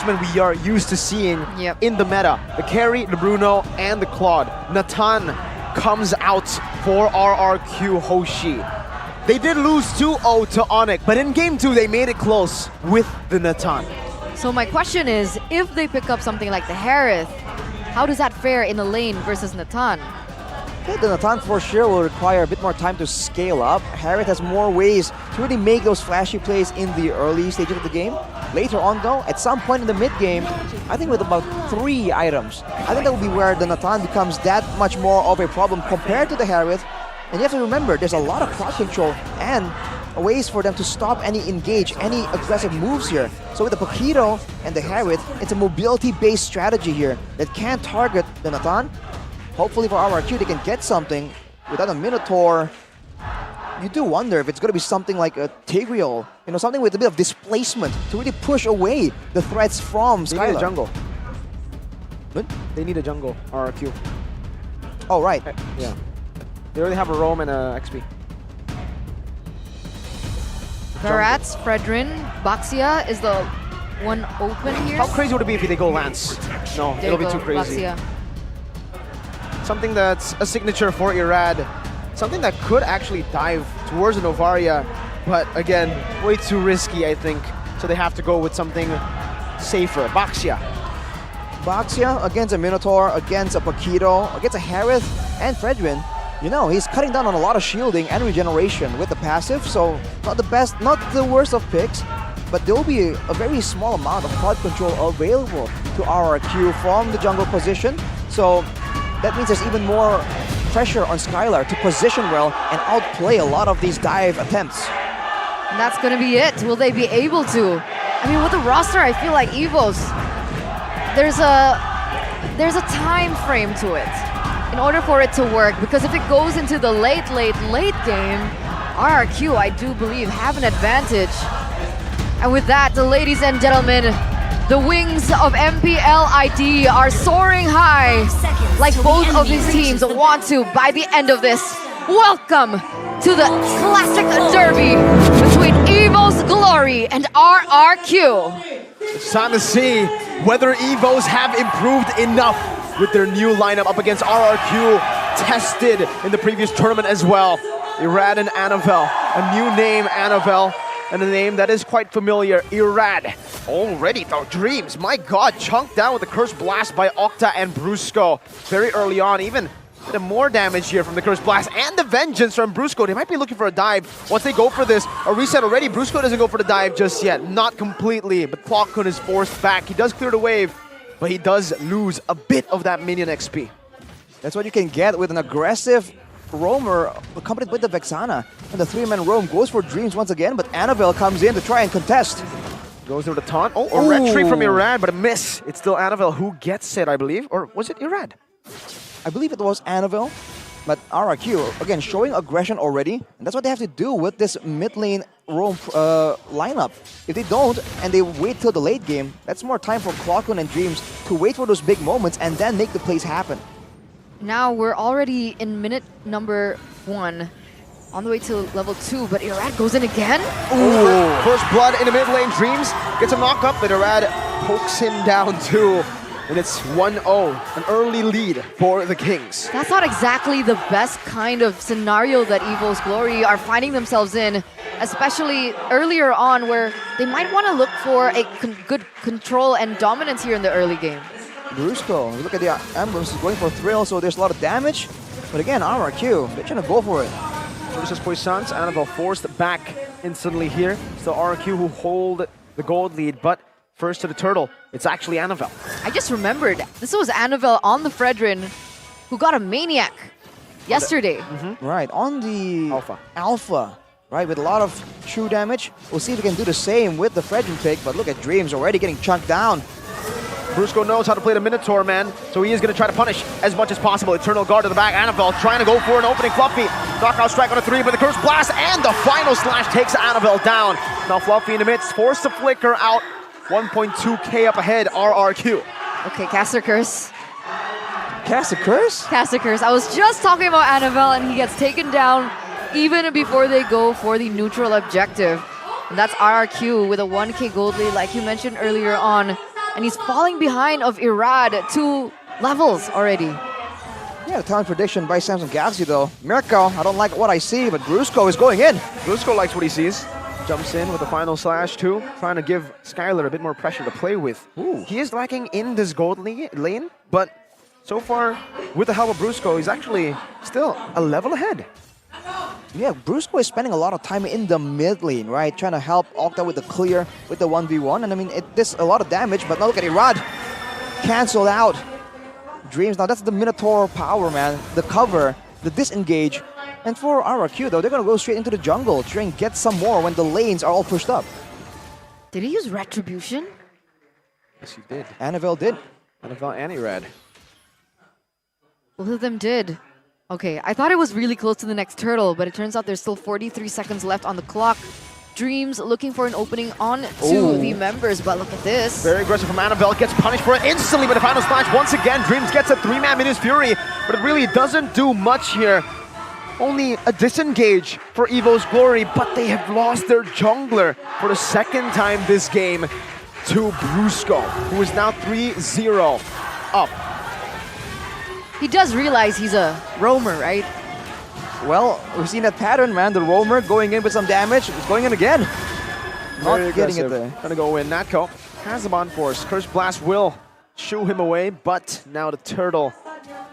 ultimate we are used to seeing in the meta. The carry, the Bruno, and the Claude. Natan comes out for RRQ Hoshi. They did lose 2-0 to Onyx, but in game 2 they made it close with the Natan. So my question is, if they pick up something like the Harith, how does that fare in the lane versus Natan? Yeah, the Natan for sure will require a bit more time to scale up. Harith has more ways to really make those flashy plays in the early stages of the game. Later on though, at some point in the mid game, I think with about 3 items, I think that will be where the Natan becomes that much more of a problem compared to the Harith. And you have to remember, there's a lot of crowd control and ways for them to stop any engage, any aggressive moves here. So with the Paquito and the Harith, it's a mobility-based strategy here that can target the Natan. Hopefully for RRQ they can get something without a Minotaur. You do wonder if it's going to be something like a Tigreal, you know, something with a bit of displacement to really push away the threats from Skylar. They need a jungle. What? They need a jungle, RRQ. Oh, right. Yeah. They already have a Roam and a XP. Barats, Fredrin, Baxia is the one open here. How crazy would it be if they go Lance? No, There it'll you be go, too crazy. Baxia. Something that's a signature for Irad. Something that could actually dive towards the Novaria, but again, way too risky, I think. So they have to go with something safer. Baxia. Baxia against a Minotaur, against a Paquito, against a Harith and Fredrin. You know, he's cutting down on a lot of shielding and regeneration with the passive, so not the best, not the worst of picks, but there will be a very small amount of crowd control available to RRQ from the jungle position. So that means there's even more pressure on Skylar to position well and outplay a lot of these dive attempts. And that's going to be it. Will they be able to? I mean, with the roster, I feel like EVOS, there's a time frame to it in order for it to work, because if it goes into the late game, RRQ, I do believe, have an advantage. And with that, ladies and gentlemen, the wings of MPL ID are soaring high, like both of these teams want to by the end of this. Welcome to the classic derby between EVOS Glory and RRQ. It's time to see whether EVOS have improved enough with their new lineup up against RRQ, tested in the previous tournament as well. Irad and Anavel, a new name, Anavel, and a name that is quite familiar, Irad. Already though, Dreams, my god, chunked down with the Curse Blast by Octa and Brusco very early on, even the more damage here from the Curse Blast and the Vengeance from Brusco. They might be looking for a dive. Once they go for this, a reset already. Brusco doesn't go for the dive just yet, not completely, but Clockhood is forced back. He does clear the wave, but he does lose a bit of that minion XP. That's what you can get with an aggressive roamer accompanied with the Vexana. And the 3-man roam goes for Dreams once again, but Anavel comes in to try and contest. Goes through the taunt. Oh, a retreat from Irad, but a miss. It's still Anavel who gets it, I believe. Or was it Irad? I believe it was Anavel, but RRQ, again, showing aggression already. And that's what they have to do with this mid lane roam lineup. If they don't, and they wait till the late game, that's more time for Clockhood and Dreams to wait for those big moments and then make the plays happen. Now we're already in minute number 1, on the way to level 2, but Irad goes in again? Ooh. First blood in the mid lane. Dreams gets a knock up, but Irad pokes him down too. And it's 1-0, an early lead for the Kings. That's not exactly the best kind of scenario that EVOS Glory are finding themselves in, especially earlier on where they might want to look for a good control and dominance here in the early game. Brusco, look at the emblems, he's going for Thrill, so there's a lot of damage. But again, RRQ, they're trying to go for it. Versus Poissons, Anavel forced back instantly here. Still RRQ who hold the gold lead, but first to the turtle, it's actually Anavel. I just remembered, this was Anavel on the Fredrin who got a Maniac yesterday. Right, on the Alpha. Right, with a lot of true damage. We'll see if we can do the same with the Fredrin pick, but look at Dreams already getting chunked down. Brusco knows how to play the Minotaur, man, so he is going to try to punish as much as possible. Eternal Guard to the back, Anavel trying to go for an opening Fluffy. Knockout strike on a 3, but the Curse Blast and the final slash takes Anavel down. Now Fluffy in the midst, forced to flicker out. 1.2k up ahead, RRQ. Okay, Caster Curse. Caster Curse? Caster Curse. I was just talking about Anavel and he gets taken down even before they go for the neutral objective. And that's RRQ with a 1k gold lead, like you mentioned earlier on. and he's falling behind of Irad 2 levels already. Yeah, the talent prediction by Samsung Galaxy though. Mirko, I don't like what I see, but Brusco is going in. Brusco likes what he sees. Jumps in with the final slash too, trying to give Skylar a bit more pressure to play with. Ooh. He is lacking in this gold lane, but so far, with the help of Brusco, he's actually still a level ahead. Yeah, Brusco is spending a lot of time in the mid lane, right? Trying to help Octa with the clear, with the 1v1. And I mean, it does a lot of damage, but now look at Irad. Cancelled out. Dreams, now that's the Minotaur power, man. The cover, the disengage. And for RRQ though, they're gonna go straight into the jungle, try and get some more when the lanes are all pushed up. Did he use Retribution? Yes, he did. Annabelle did. Annabelle and Irad. Both of them did. Okay, I thought it was really close to the next turtle, but it turns out there's still 43 seconds left on the clock. Dreams looking for an opening on to the members, but look at this. Very aggressive from Annabelle, gets punished for it instantly with the final slash. Once again, Dreams gets a 3-man Minus Fury, but it really doesn't do much here. Only a disengage for EVO's Glory, but they have lost their jungler for the second time this game to Brusco, who is now 3-0 up. He does realize he's a roamer, right? Well, we've seen that pattern, man. The roamer going in with some damage, it's going in again. Not Very getting it aggressive. there. Gonna go in. Natko has the bond force. Curse Blast will shoo him away, but now the turtle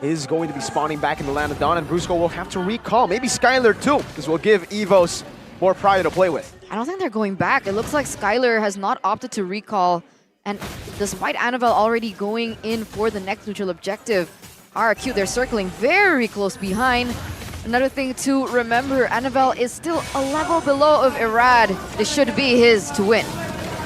is going to be spawning back in the land of Dawn, and Brusco will have to recall. Maybe Skylar too, because we'll give EVOS more pride to play with. I don't think they're going back. It looks like Skylar has not opted to recall, and despite Annabelle already going in for the next neutral objective, RRQ, they're circling very close behind. Another thing to remember, Annabelle is still a level below of Irad. This should be his to win.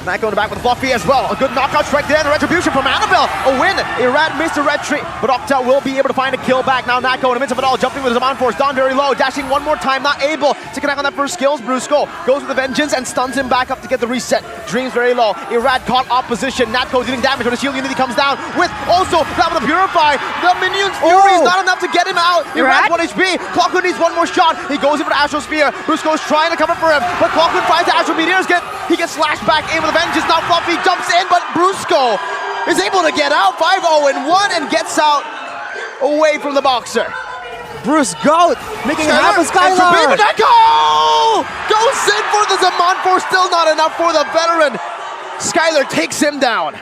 Natko in the back with Fluffy as well. A good knockout strike there, and the retribution from Annabelle. A win. Irad missed a retreat, but Octa will be able to find a kill back. Now Natko in the midst of it all, jumping with his on force. Don very low, dashing one more time, not able to connect on that first skills. Brusco goes with the vengeance and stuns him back up to get the reset. Dreams very low. Irad caught opposition. Natko dealing damage when the shield unity comes down with also that with the Purify. The minion's fury is not enough to get him out. Irad 1 HP. Clockwood needs one more shot. He goes in for the Astral Spear. Brusco's trying to cover for him, but Clockwood finds the Astral Meteors. He gets slashed back in with a vengeance. Now Fluffy jumps in, but Brusco is able to get out 5-0-1 and gets out away from the boxer. Brusco making it happen, Skylar! Natko goes in for the Zaman Force, still not enough for the veteran. Skylar takes him down.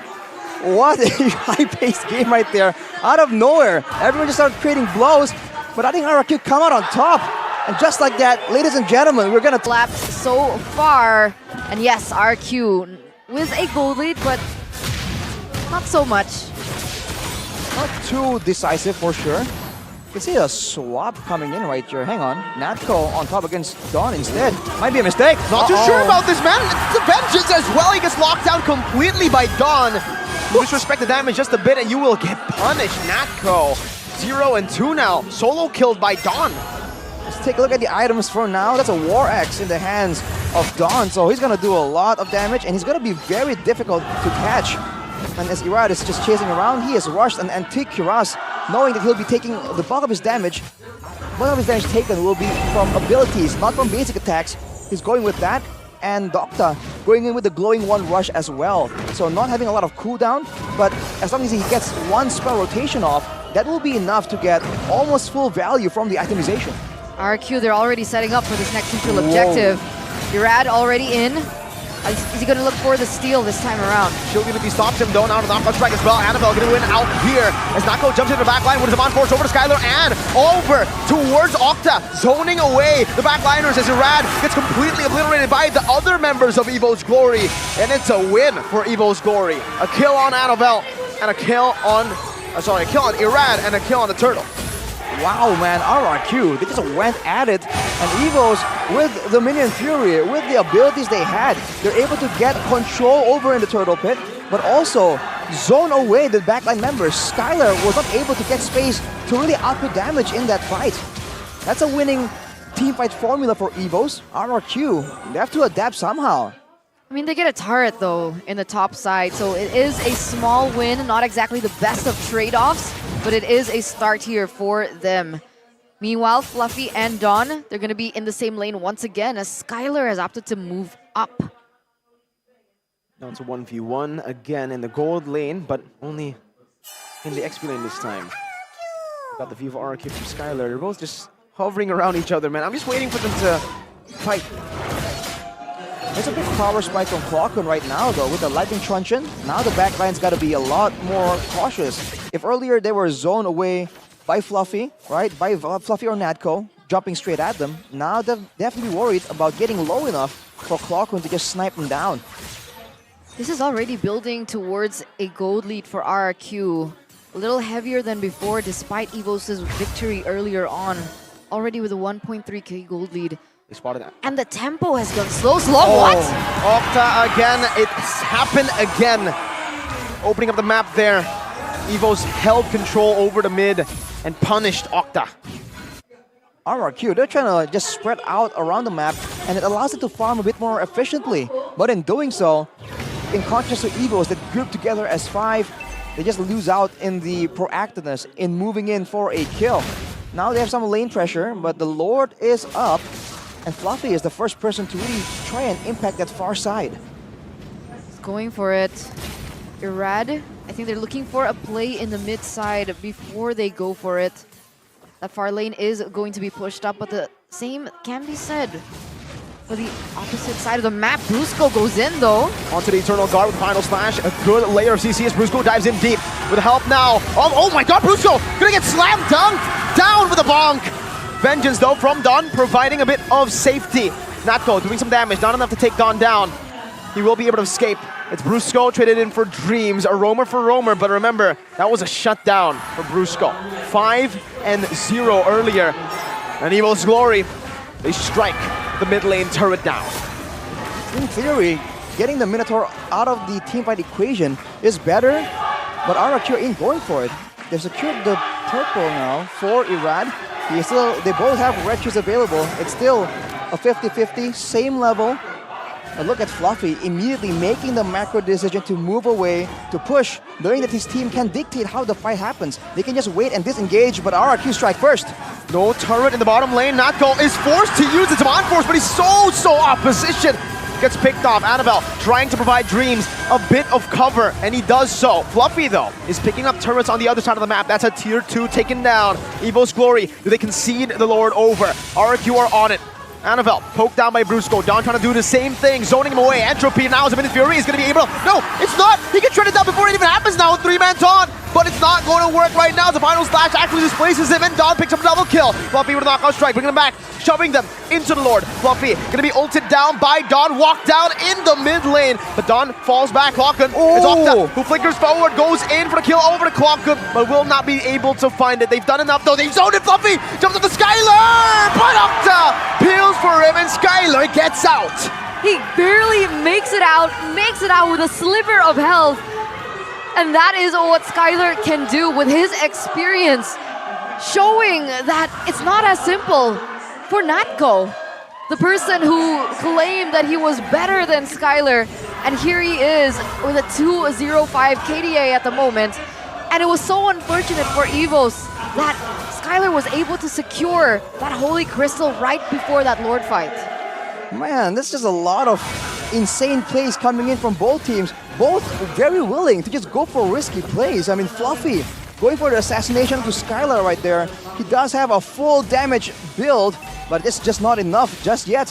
What a high-paced game right there. Out of nowhere, everyone just started creating blows, but I think RRQ come out on top. And just like that, ladies and gentlemen, we're gonna Laps so far, and yes, RQ with a gold lead, but not so much. Not too decisive for sure. You can see a swap coming in right here. Hang on. Natko on top against Dawn instead. Might be a mistake. Not too sure about this, man. It's the vengeance as well. He gets locked down completely by Dawn. You disrespect the damage just a bit and you will get punished. Natko, 0-2 now. Solo killed by Dawn. Let's take a look at the items for now. That's a War Axe in the hands of Dawn, so he's gonna do a lot of damage, and he's gonna be very difficult to catch. And as Irad is just chasing around, he has rushed an Antique Cuirass, knowing that he'll be taking the bulk of his damage. Bulk of his damage taken will be from abilities, not from basic attacks. He's going with that, and Octa going in with the Glowing One Rush as well. So not having a lot of cooldown, but as long as he gets one spell rotation off, that will be enough to get almost full value from the itemization. RQ, they're already setting up for this next neutral objective. Irad already in. Is he going to look for the steal this time around? Shield unity stops him though, now to knockout strike as well. Annabelle going to win out here as Natko jumps into the back line with his on force over to Skylar and over towards Octa, zoning away the backliners as Irad gets completely obliterated by the other members of EVO's Glory. And it's a win for EVO's Glory. A kill on Annabelle and a kill on, a kill on Irad and a kill on the Turtle. Wow, man, RRQ, they just went at it, and EVOS, with the Minion Fury, with the abilities they had, they're able to get control over in the Turtle Pit, but also zone away the backline members. Skylar was not able to get space to really output damage in that fight. That's a winning teamfight formula for EVOS. RRQ, they have to adapt somehow. I mean, they get a turret, though, in the top side, so it is a small win, not exactly the best of trade-offs, but it is a start here for them. Meanwhile, Fluffy and Dawn, they're going to be in the same lane once again as Skylar has opted to move up. Down to 1v1 again in the gold lane, but only in the XP lane this time. Got the view of RRQ from Skylar. They're both just hovering around each other, man. I'm just waiting for them to fight. There's a big power spike from Clockun right now, though, with the Lightning Truncheon. Now the backline's got to be a lot more cautious. If earlier they were zoned away by Fluffy, right, by Fluffy or Nadco, jumping straight at them, now they have to be worried about getting low enough for Clockun to just snipe them down. This is already building towards a gold lead for RRQ. A little heavier than before, despite EVOS' victory earlier on. Already with a 1.3k gold lead. They spotted that. And the tempo has gone slow. What? Octa again. It's happened again. Opening up the map there. EVOS held control over the mid and punished Octa. RRQ, they're trying to just spread out around the map, and it allows it to farm a bit more efficiently. But in doing so, in contrast to EVOS that group together as 5, they just lose out in the proactiveness in moving in for a kill. Now they have some lane pressure, but the Lord is up, and Fluffy is the first person to really try and impact that far side. He's going for it. Irad, I think they're looking for a play in the mid side before they go for it. That far lane is going to be pushed up, but the same can be said for the opposite side of the map. Brusco goes in though. Onto the Eternal Guard with Final Slash. A good layer of CC as Brusco dives in deep with help now. Oh my god, Brusco gonna get slam dunked down with a bonk. Vengeance though from Don, providing a bit of safety. Natko doing some damage, not enough to take Don down. He will be able to escape. It's Brusco traded in for Dreams, a roamer for roamer, but remember, that was a shutdown for Brusco. 5-0 earlier. And EVOS Glory, they strike the mid lane turret down. In theory, getting the Minotaur out of the teamfight equation is better, but RRQ ain't going for it. They've secured the purple now for Irad. They both have red shoes available. It's still a 50-50, same level. But look at Fluffy immediately making the macro decision to move away, to push, knowing that his team can dictate how the fight happens. They can just wait and disengage, but RRQ strike first. No turret in the bottom lane. Natko is forced to use its on force, but he's so off position. Gets picked off. Annabelle trying to provide Dreams a bit of cover, and he does so. Fluffy, though, is picking up turrets on the other side of the map. That's a tier 2 taken down. EVOS Glory, do they concede the Lord over? RRQ are on it. Annabelle poked down by Brusco. Don trying to do the same thing, zoning him away. Entropy now as a Minute Fury is going to be able to... No, it's not! He can shred it down before it even happens now with 3-man taunt. But it's not going to work right now. The Final Slash actually displaces him, and Don picks up a double kill. Fluffy with a knockout strike, bringing him back, shoving them into the Lord. Fluffy going to be ulted down by Don, walked down in the mid lane. But Don falls back. Clockun is Octa, who flickers forward, goes in for the kill over to Clockun, but will not be able to find it. They've done enough though. They've zoned it. Fluffy jumps up to Skylar, but Octa peels for him, and Skylar gets out. He barely makes it out with a sliver of health. And that is what Skylar can do with his experience, showing that it's not as simple for Natko, the person who claimed that he was better than Skylar. And here he is with a 2-0-5 KDA at the moment. And it was so unfortunate for EVOS that Skylar was able to secure that Holy Crystal right before that Lord fight. Man, this is just a lot of insane plays coming in from both teams. Both very willing to just go for risky plays. I mean, Fluffy going for the assassination to Skylar right there. He does have a full damage build, but it's just not enough just yet.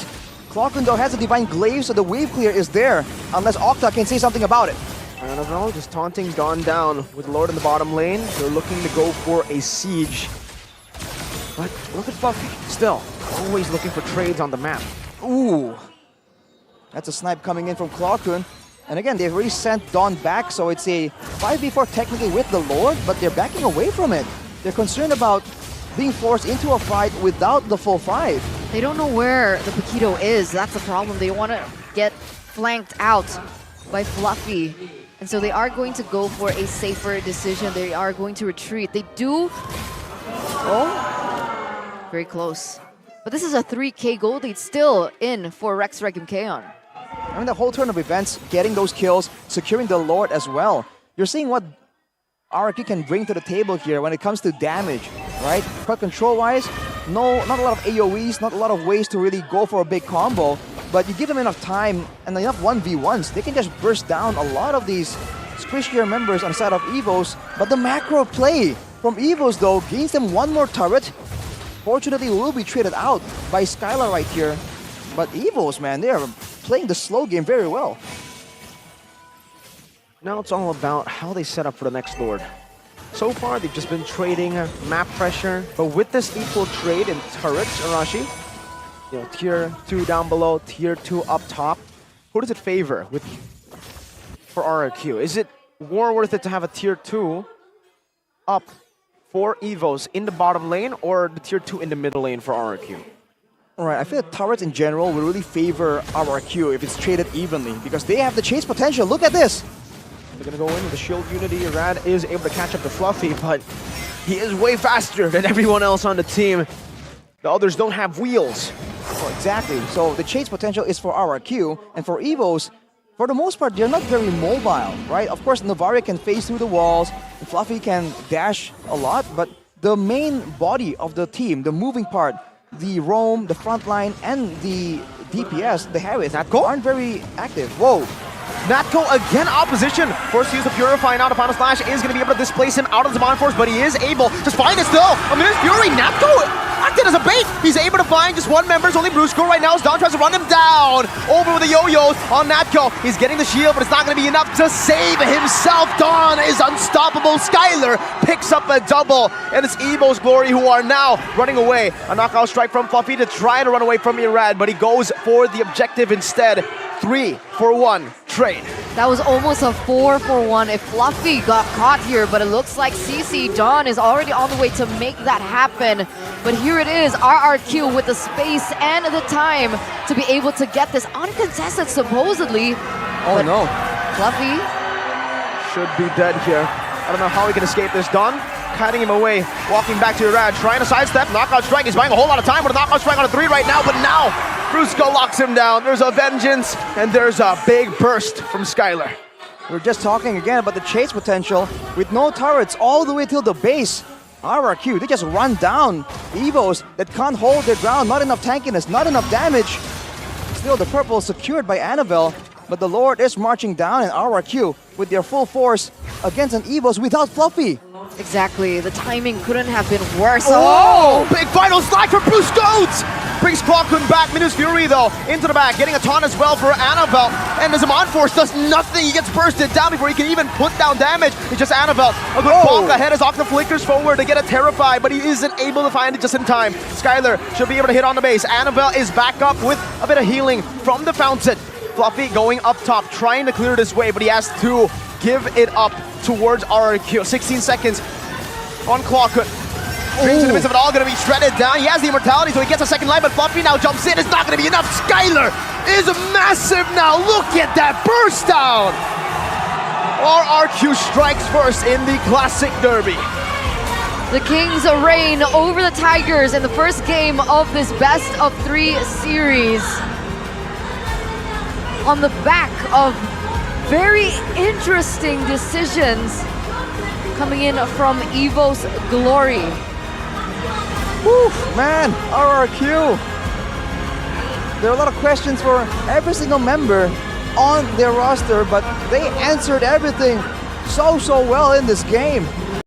Clockun though has a Divine Glaive, so the wave clear is there, unless Octa can say something about it. Annabelle just taunting Don down with Lord in the bottom lane. They're looking to go for a siege. But look at Fluffy, still always looking for trades on the map. Ooh, that's a snipe coming in from Clockun. And again, they've already sent Don back, so it's a 5v4 technically with the Lord, but they're backing away from it. They're concerned about being forced into a fight without the full 5. They don't know where the Paquito is. That's the problem. They want to get flanked out by Fluffy. And so they are going to go for a safer decision. They are going to retreat. They do... Oh, very close. But this is a 3k gold lead still in for Rex Regum Kaon. I mean, the whole turn of events, getting those kills, securing the Lord as well. You're seeing what RRQ can bring to the table here when it comes to damage, right? Crowd control-wise, not a lot of AoEs, not a lot of ways to really go for a big combo. but you give them enough time and enough 1v1s, they can just burst down a lot of these squishier members on the side of EVOS. But the macro play from EVOS though gains them one more turret. Fortunately, will be traded out by Skylar right here. But EVOS, man, they are playing the slow game very well. Now it's all about how they set up for the next Lord. So far, they've just been trading map pressure, but with this equal trade in turrets, Arashi, you know, tier 2 down below, tier 2 up top, who does it favor for RRQ? Is it more worth it to have a tier 2 up for EVOS in the bottom lane, or the tier 2 in the middle lane for RRQ? Alright, I feel like turrets in general will really favor RRQ if it's traded evenly, because they have the chase potential. Look at this! They're gonna go in with the shield unity. Rad is able to catch up to Fluffy, but he is way faster than everyone else on the team. The others don't have wheels. Oh, exactly. So the chase potential is for RRQ, and for EVOS, for the most part, they're not very mobile, right? Of course, Novaria can phase through the walls, and Fluffy can dash a lot, but the main body of the team, the moving part, the roam, the front line, and the DPS, the Harris, aren't very active. Whoa! Natko again opposition. Forced to use the Purify now. The final slash is going to be able to displace him out of the Zaman Force, but he is able to find it still. A minute's Fury. Natko acted as a bait. He's able to find just one member. It's only Brusco right now as Don tries to run him down. Over with the yo-yos on Natko. He's getting the shield, but it's not going to be enough to save himself. Don is unstoppable. Skylar picks up a double, and it's EVO's Glory who are now running away. A knockout strike from Fluffy to try to run away from Irad, but he goes for the objective instead. 3-for-1 trade. That was almost a 4-for-1 if Fluffy got caught here, but it looks like CC Dawn is already on the way to make that happen. But here it is, RRQ with the space and the time to be able to get this uncontested, supposedly. Oh no. Fluffy should be dead here. I don't know how he can escape this. Dawn kiting him away, walking back to Irad, trying to sidestep. Knockout strike. He's buying a whole lot of time with a knockout strike on a 3 right now, but now Brusco locks him down. There's a vengeance, and there's a big burst from Skylar. We're just talking again about the chase potential with no turrets all the way till the base. RRQ, they just run down EVOs that can't hold their ground. Not enough tankiness, not enough damage. Still, the purple secured by Annabelle, but the Lord is marching down, and RRQ with their full force against an EVOS without Fluffy. Exactly, the timing couldn't have been worse. Oh! Big final slash for Bruce Goats! Brings Clockhood back. Minus Fury though, into the back, getting a taunt as well for Annabelle. And the Zaman Force does nothing. He gets bursted down before he can even put down damage. It's just Annabelle. A good bonk ahead as Octa flickers forward to get a Terrify, but he isn't able to find it just in time. Skylar should be able to hit on the base. Annabelle is back up with a bit of healing from the fountain. Fluffy going up top, trying to clear this way, but he has to give it up towards RRQ. 16 seconds on Clockhood. Dreams in the midst of it all going to be shredded down. He has the immortality, so he gets a second life, but Fluffy now jumps in. It's not going to be enough. Skylar is massive now. Look at that burst down. RRQ strikes first in the Classic Derby. The Kings reign over the Tigers in the first game of this best of 3 series. On the back of very interesting decisions coming in from EVO's Glory. Woo, man, RRQ. There are a lot of questions for every single member on their roster, but they answered everything so well in this game.